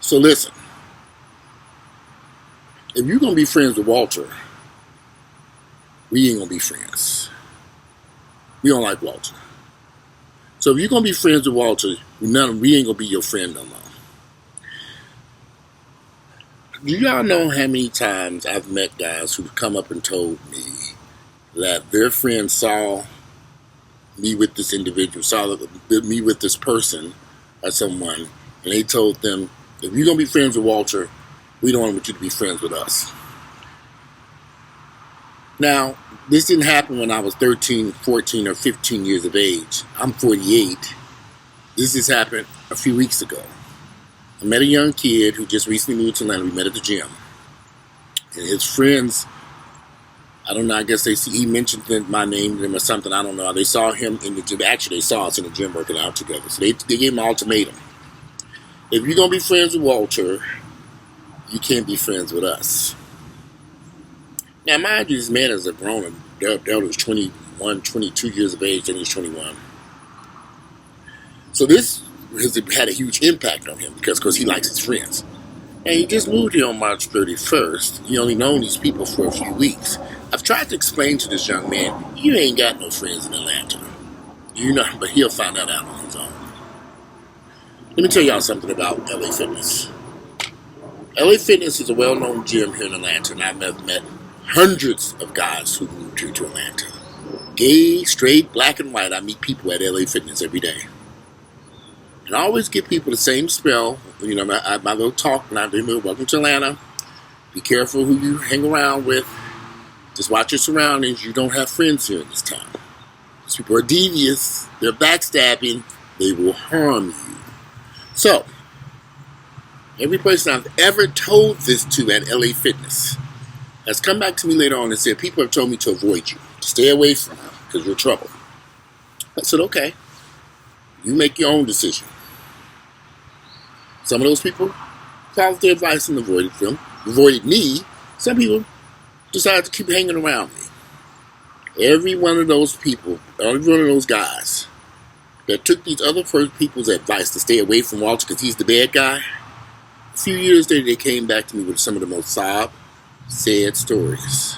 So listen, if you're going to be friends with Walter, we ain't going to be friends. We don't like Walter. So if you're going to be friends with Walter, we ain't going to be your friend no more. Do y'all know how many times I've met guys who've come up and told me that their friends saw me with this individual, saw me with this person or someone, and they told them, if you're going to be friends with Walter, we don't want you to be friends with us. Now, this didn't happen when I was 13, 14, or 15 years of age. I'm 48. This just happened a few weeks ago. I met a young kid who just recently moved to Atlanta. We met at the gym. And his friends, I don't know, I guess he mentioned my name to them or something, I don't know. They saw him in the gym. Actually, they saw us in the gym working out together. So they gave him an ultimatum. If you're going to be friends with Walter, you can't be friends with us. Now, mind you, this man is a grown adult. Was 21, 22 years of age, then he's 21. So this has had a huge impact on him because he likes his friends. And he just moved here on March 31st. He only known these people for a few weeks. I've tried to explain to this young man, you ain't got no friends in Atlanta. You know, but he'll find that out on his own. Let me tell y'all something about LA Fitness. LA Fitness is a well-known gym here in Atlanta, and I've met hundreds of guys who moved here to Atlanta. Gay, straight, black, and white. I meet people at LA Fitness every day. And I always give people the same spell. You know, my little talk when I do, welcome to Atlanta. Be careful who you hang around with. Just watch your surroundings. You don't have friends here in this town. These people are devious. They're backstabbing. They will harm you. So, every person I've ever told this to at LA Fitness has come back to me later on and said, people have told me to avoid you, to stay away from you, because you're trouble. I said, okay, you make your own decision. Some of those people followed their advice and avoided me. Some people decided to keep hanging around me. Every one of those people, every one of those guys that took these other first people's advice to stay away from Walter because he's the bad guy, a few years later they came back to me with some of the most sad stories.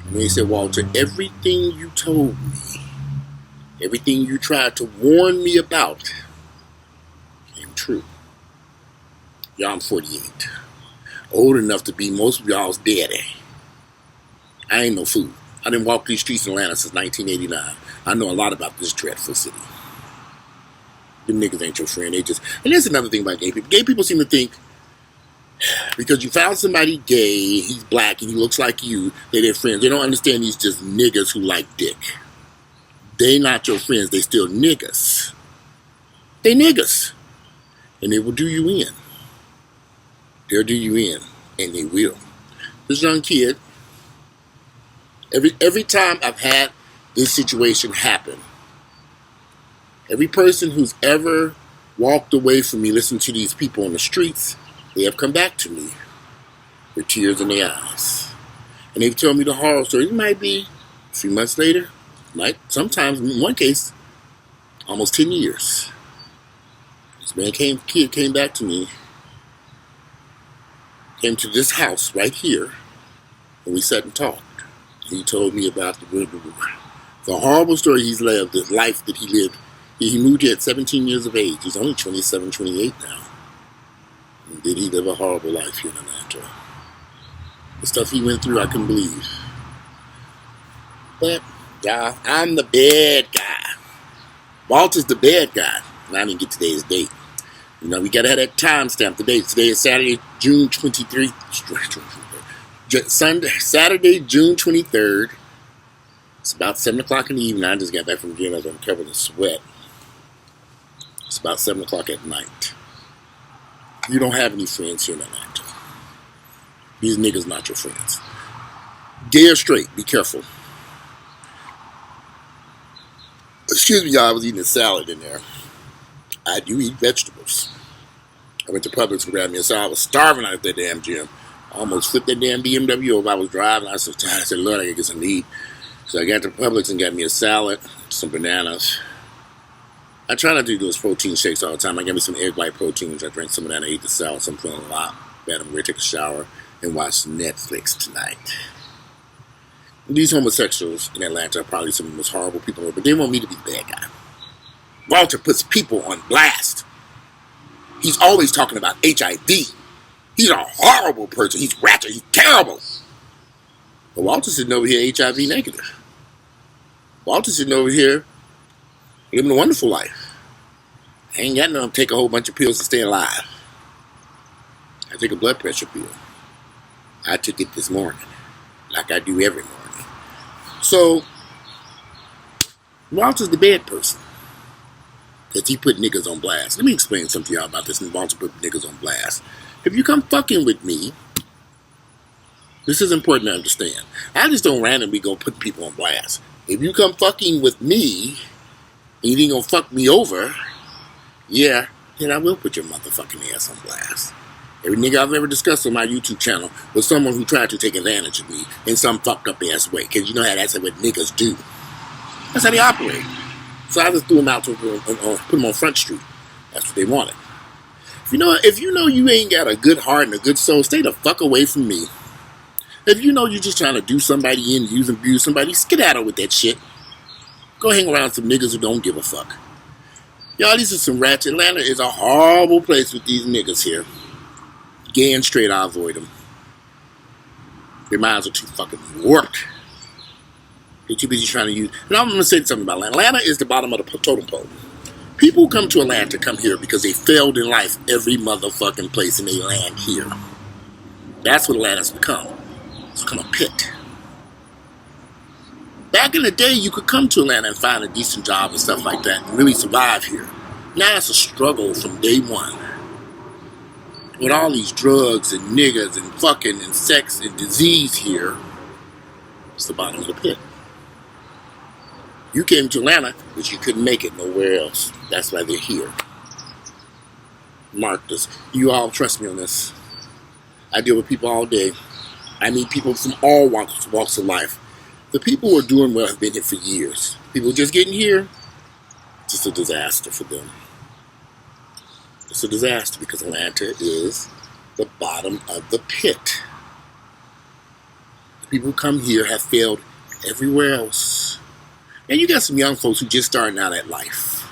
And they said, Walter, everything you told me, everything you tried to warn me about came true. Y'all, I'm 48. Old enough to be most of y'all's daddy. I ain't no fool. I didn't walk these streets in Atlanta since 1989. I know a lot about this dreadful city. Them niggas ain't your friend. And there's another thing about gay people. Gay people seem to think because you found somebody gay, he's black, and he looks like you, they're their friends. They don't understand these just niggas who like dick. They not your friends. They still niggas. They niggas. And they will do you in. They'll do you in. And they will. This young kid, every time I've had this situation happen, every person who's ever walked away from me, listened to these people on the streets, they have come back to me with tears in their eyes. And they've told me the horror story. It might be a few months later, sometimes, in one case, almost 10 years. This kid came back to me, came to this house right here, and we sat and talked. He told me about the horrible story he's lived, the life that he lived. He moved here at 17 years of age. He's only 27, 28 now. And did he live a horrible life here in Atlanta? The stuff he went through, I couldn't believe. But, yeah, I'm the bad guy. Walter's the bad guy. And I didn't get today's date. You know, we got to have that timestamp. Today is Saturday, June 23rd. Saturday, June 23rd. It's about 7 o'clock in the evening. I just got back from the gym. I'm covered in sweat. It's about 7 o'clock at night. You don't have any friends here in Atlanta. These niggas not your friends. Gay or straight, be careful. Excuse me, y'all, I was eating a salad in there. I do eat vegetables. I went to Publix and grabbed me a salad. I was starving out of that damn gym. I almost flipped that damn BMW over. I was driving. I said, Lord, I gotta get something to eat. So I got to Publix and got me a salad, some bananas, I try not to do those protein shakes all the time. I give me some egg white protein, which I drink some of that. I ate the salad, so I'm feeling a lot better. I'm going to take a shower and watch Netflix tonight. These homosexuals in Atlanta are probably some of the most horrible people ever, but they want me to be the bad guy. Walter puts people on blast. He's always talking about HIV. He's a horrible person. He's ratchet. He's terrible. But Walter's sitting over here HIV negative. Walter's sitting over here living a wonderful life. I ain't got nothing to take a whole bunch of pills to stay alive. I take a blood pressure pill. I took it this morning, like I do every morning. So, Walter's the bad person. Because he put niggas on blast. Let me explain something to y'all about this, and Walter put niggas on blast. If you come fucking with me, this is important to understand. I just don't randomly go put people on blast. If you come fucking with me, and you ain't gonna fuck me over, yeah, then I will put your motherfucking ass on blast. Every nigga I've ever discussed on my YouTube channel was someone who tried to take advantage of me in some fucked up ass way. Because you know how that's what niggas do. That's how they operate. So I just threw them out to put them on Front Street. That's what they wanted. If you know you ain't got a good heart and a good soul, stay the fuck away from me. If you know you're just trying to do somebody in, use and abuse somebody, skedaddle with that shit. Go hang around some niggas who don't give a fuck. Y'all, these are some rats. Atlanta is a horrible place with these niggas here. Gay and straight, I avoid them. Their minds are too fucking warped. They're too busy trying to use... And I'm going to say something about Atlanta. Atlanta is the bottom of the totem pole. People who come to Atlanta come here because they failed in life every motherfucking place and they land here. That's what Atlanta's become. It's become a pit. Back in the day, you could come to Atlanta and find a decent job and stuff like that and really survive here. Now it's a struggle from day one. With all these drugs and niggas and fucking and sex and disease here, it's the bottom of the pit. You came to Atlanta, but you couldn't make it nowhere else. That's why they're here. Mark this. You all trust me on this. I deal with people all day. I meet people from all walks of life. The people who are doing well have been here for years. People just getting here, it's just a disaster for them. It's a disaster because Atlanta is the bottom of the pit. The people who come here have failed everywhere else. And you got some young folks who just starting out at life.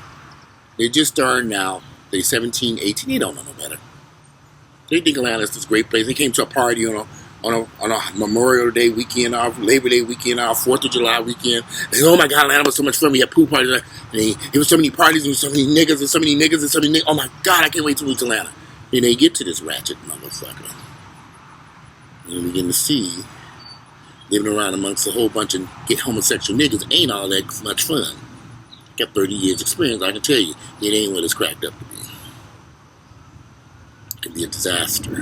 They're just starting out. They're 17, 18. They don't know no better. They think Atlanta's this great place. They came to a party on a Memorial Day weekend, off Labor Day weekend, off 4th of July weekend. They say, oh my God, Atlanta was so much fun. We had pool parties. And there was so many parties and so many niggas and so many niggas and so many niggas. Oh my God, I can't wait to move to Atlanta. And they get to this ratchet motherfucker. And you begin to see living around amongst a whole bunch of homosexual niggas ain't all that much fun. Got 30 years experience, I can tell you, it ain't what it's cracked up to be. It can be a disaster.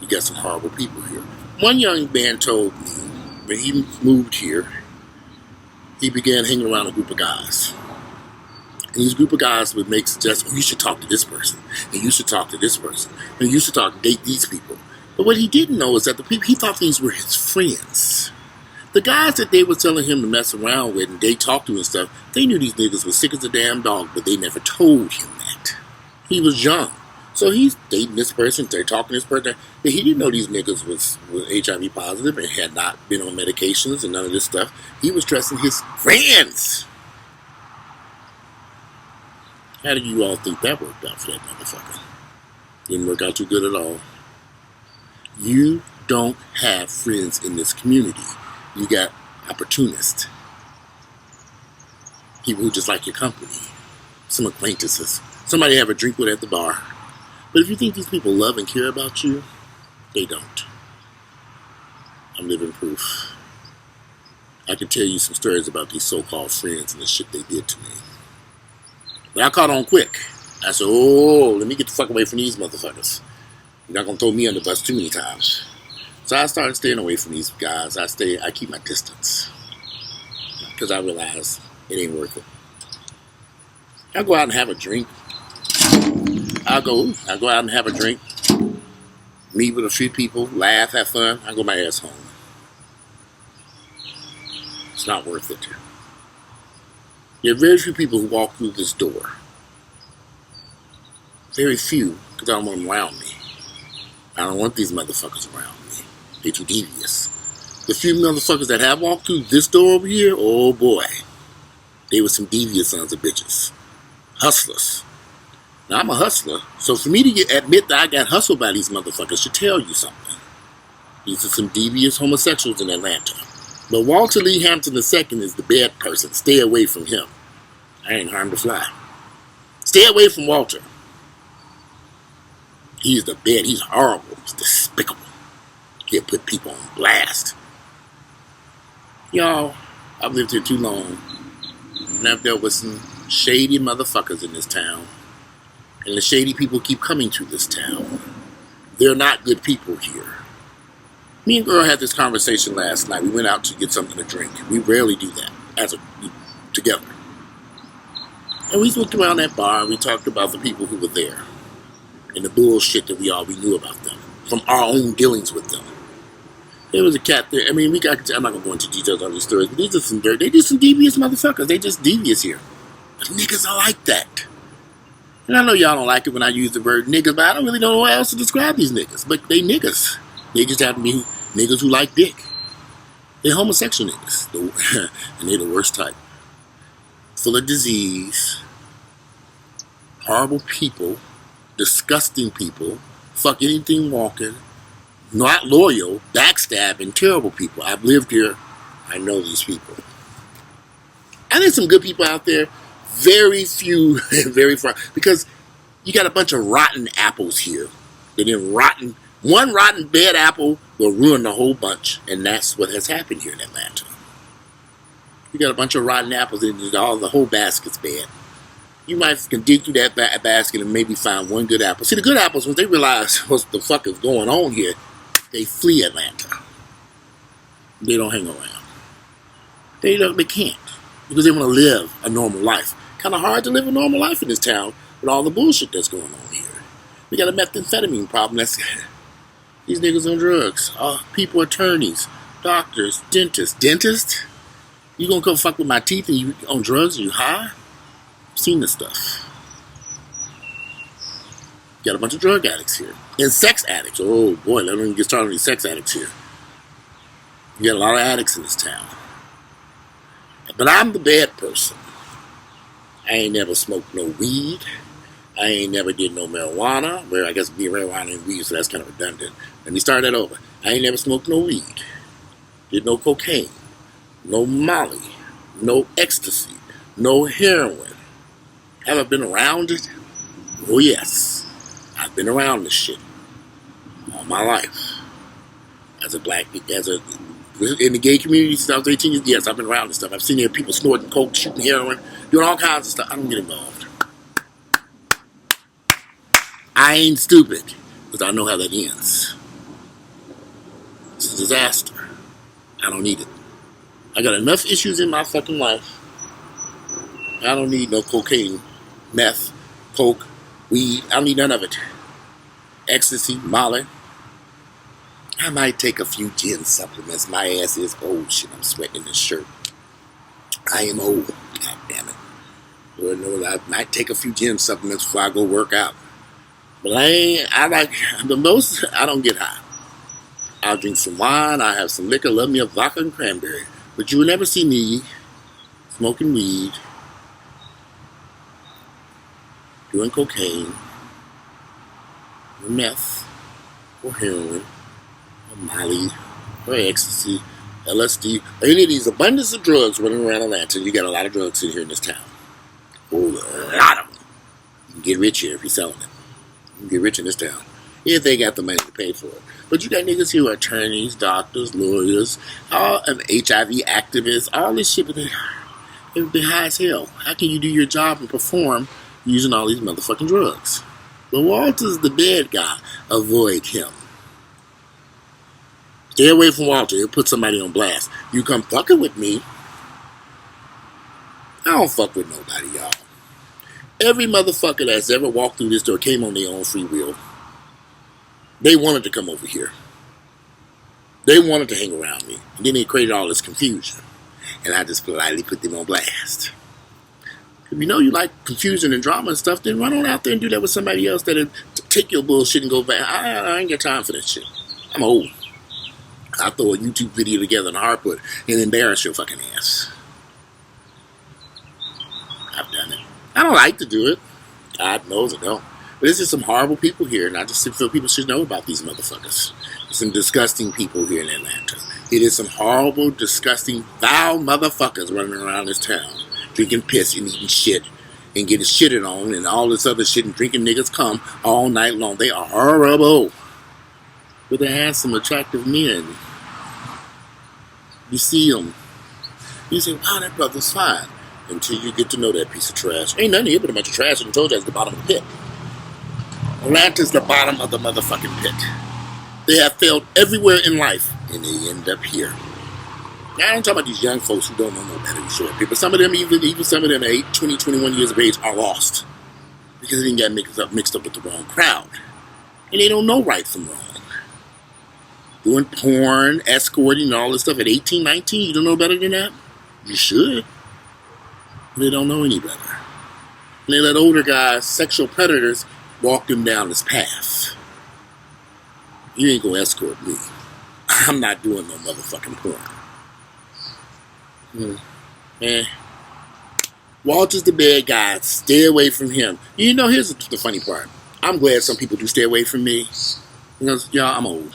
You got some horrible people here. One young man told me when he moved here, he began hanging around a group of guys. And these group of guys would make suggestions, oh, you should talk to this person, and you should talk to this person, and you should date these people. But what he didn't know is that the people, he thought these were his friends. The guys that they were telling him to mess around with and they talked to and stuff, they knew these niggas were sick as a damn dog, but they never told him that. He was young. So he's dating this person, they're talking to this person, but he didn't know these niggas was HIV positive and had not been on medications and none of this stuff. He was trusting his friends. How do you all think that worked out for that motherfucker? Didn't work out too good at all. You don't have friends in this community. You got opportunists. People who just like your company. Some acquaintances. Somebody you have a drink with at the bar. But if you think these people love and care about you, they don't. I'm living proof. I can tell you some stories about these so-called friends and the shit they did to me. But I caught on quick. I said, oh, let me get the fuck away from these motherfuckers. You're not going to throw me under the bus too many times. So I started staying away from these guys. I keep my distance. Because I realize it ain't worth it. I'll go out and have a drink. I'll go out and have a drink. Meet with a few people. Laugh, have fun. I go my ass home. It's not worth it. There are very few people who walk through this door. Very few, because I don't want them around me. I don't want these motherfuckers around me. They're too devious. The few motherfuckers that have walked through this door over here, oh boy. They were some devious sons of bitches. Hustlers. Now, I'm a hustler, so for me to admit that I got hustled by these motherfuckers should tell you something. These are some devious homosexuals in Atlanta. But Walter Lee Hampton II is the bad person. Stay away from him. I ain't harmed a fly. Stay away from Walter. He's the bad. He's horrible. He's despicable. He'll put people on blast. Y'all, I've lived here too long. And I've dealt with some shady motherfuckers in this town. And the shady people keep coming to this town. They're not good people here. Me and girl had this conversation last night. We went out to get something to drink. We rarely do that together. And we looked around that bar and we talked about the people who were there. And the bullshit that we knew about them. From our own dealings with them. There was a cat there. I mean, I'm not going to go into details on these stories, but these are some dirt. They just some devious motherfuckers. They just devious here. But niggas are like that. And I know y'all don't like it when I use the word niggas, but I don't really know what else to describe these niggas. But they niggas. They just happen to be niggas who like dick. They're homosexual niggas. And they're the worst type. Full of disease. Horrible people. Disgusting people. Fuck anything walking. Not loyal. Backstabbing. Terrible people. I've lived here. I know these people. And there's some good people out there. Very few and very far. Because you got a bunch of rotten apples here. And then one rotten bad apple will ruin the whole bunch. And that's what has happened here in Atlanta. You got a bunch of rotten apples and the whole basket's bad. You might can dig through that basket and maybe find one good apple. See, the good apples, when they realize what the fuck is going on here, they flee Atlanta. They don't hang around. They can't. Because they want to live a normal life. Kind of hard to live a normal life in this town with all the bullshit that's going on here. We got a methamphetamine problem. That's these niggas on drugs. People, attorneys, doctors, dentists. Dentists? You gonna come fuck with my teeth and you on drugs and you high? I've seen this stuff. Got a bunch of drug addicts here. And sex addicts. Oh boy, let me get started on these sex addicts here. You got a lot of addicts in this town. But I'm the bad person. I ain't never smoked no weed. I ain't never did no marijuana. Well, I guess it'd be marijuana and weed, so that's kind of redundant. Let me start that over. I ain't never smoked no weed. Did no cocaine. No Molly. No ecstasy. No heroin. Have I been around it? Oh yes. I've been around this shit all my life. In the gay community since I was 18 years, yes, I've been around this stuff. I've seen there people snorting coke, shooting heroin, doing all kinds of stuff. I don't get involved. I ain't stupid, because I know how that ends. It's a disaster. I don't need it. I got enough issues in my fucking life. I don't need no cocaine, meth, coke, weed. I don't need none of it. Ecstasy, Molly. I might take a few gin supplements. My ass is old. Shit, I'm sweating in this shirt. I am old. God damn it. Lord knows I might take a few gin supplements before I go work out. But I don't get high. I'll drink some wine. I'll have some liquor. Love me a vodka and cranberry. But you will never see me smoking weed, doing cocaine, or meth, or heroin, or Molly, or ecstasy, LSD, or any of these abundance of drugs running around Atlanta. You got a lot of drugs in here in this town. A lot of them. You can get rich here if you're selling it. You can get rich in this town. If they got the money to pay for it. But you got niggas here who are attorneys, doctors, lawyers, all of HIV activists, all this shit, but they're high as hell. How can you do your job and perform using all these motherfucking drugs? But Walter's the bad guy. Avoid him. Stay away from Walter. He'll put somebody on blast. You come fucking with me. I don't fuck with nobody, y'all. Every motherfucker that's ever walked through this door came on their own free will. They wanted to come over here. They wanted to hang around me. And then they created all this confusion. And I just politely put them on blast. If you know you like confusion and drama and stuff, then run on out there and do that with somebody else that'll take your bullshit and go back. I ain't got time for that shit. I'm old. I'll throw a YouTube video together in a heartbeat and embarrass your fucking ass. I've done it. I don't like to do it. God knows I don't. But there's just some horrible people here, and I just feel people should know about these motherfuckers. There's some disgusting people here in Atlanta. It is some horrible, disgusting, foul motherfuckers running around this town, drinking piss and eating shit and getting shitted on and all this other shit and drinking niggas cum all night long. They are horrible. But they're handsome, attractive men. You see them. You say, wow, that brother's fine. Until you get to know that piece of trash. Ain't nothing here but a bunch of trash, and I told you that's the bottom of the pit. Atlanta's the bottom of the motherfucking pit. They have failed everywhere in life, and they end up here. Now, I don't talk about these young folks who don't know no better than short people. Some of them, even some of them at 20, 21 years of age, are lost. Because they didn't get mixed up with the wrong crowd. And they don't know right from wrong. Doing porn, escorting, and all this stuff at 18, 19, you don't know better than that? You should. They don't know any better. And they let older guys, sexual predators, walk them down this path. You ain't gonna escort me. I'm not doing no motherfucking porn. Man. Walter's the bad guy. Stay away from him. You know, here's the funny part. I'm glad some people do stay away from me. Because, y'all, I'm old.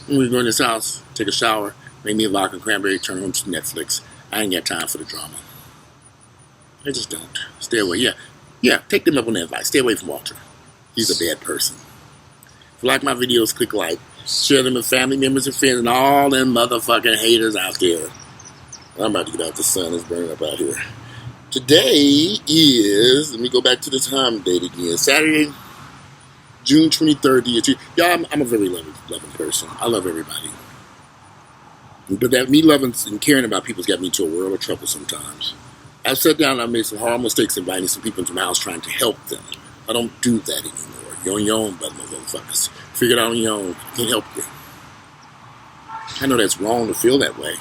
When we go in this house, take a shower, make me a vodka and cranberry, turn on to Netflix. I ain't got time for the drama. I just don't. Stay away. Yeah, take them up on that advice. Stay away from Walter. He's a bad person. If you like my videos, click like. Share them with family members and friends and all them motherfucking haters out there. I'm about to get out. The sun is burning up out here. Today is, let me go back to the time date again. Saturday, June 23rd. Y'all, I'm a very loving person. I love everybody. But that me loving and caring about people's got me into a world of trouble sometimes. I've sat down and I've made some horrible mistakes inviting some people into my house trying to help them. I don't do that anymore. You're on your own, motherfuckers. Figure it out on your own. I can't help you. I know that's wrong to feel that way.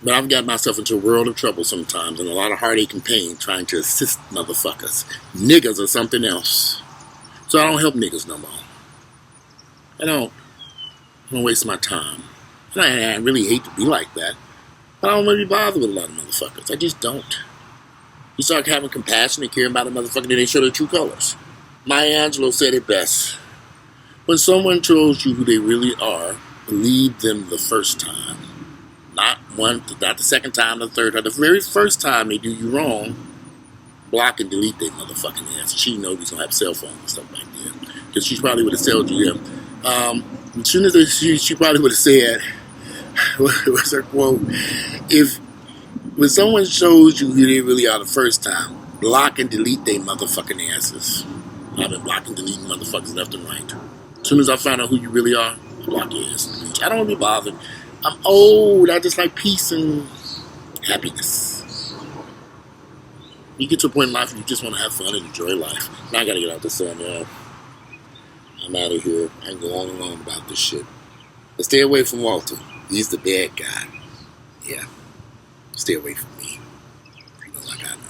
But I've got myself into a world of trouble sometimes and a lot of heartache and pain trying to assist motherfuckers. Niggas or something else. So I don't help niggas no more. I don't waste my time. And I really hate to be like that. I don't really bother with a lot of motherfuckers. I just don't. You start having compassion and caring about a motherfucker, then they show their true colors. Maya Angelou said it best. When someone shows you who they really are, believe them the first time. Not the second time, the third time. The very first time they do you wrong, block and delete their motherfucking ass. She knows he's going to have cell phones and stuff like that. Because she probably would have told you them. As soon as she probably would have said, what was her quote? When someone shows you who they really are the first time, block and delete their motherfucking asses. I've been blocking, deleting motherfuckers left and right. As soon as I find out who you really are, I block your ass. I don't want to be bothered. I'm old. I just like peace and happiness. You get to a point in life where you just want to have fun and enjoy life. Now I gotta get out the sun, y'all. I'm out of here. I can go on and on about this shit. But stay away from Walter. He's the bad guy. Yeah. Stay away from me. You know, like I know.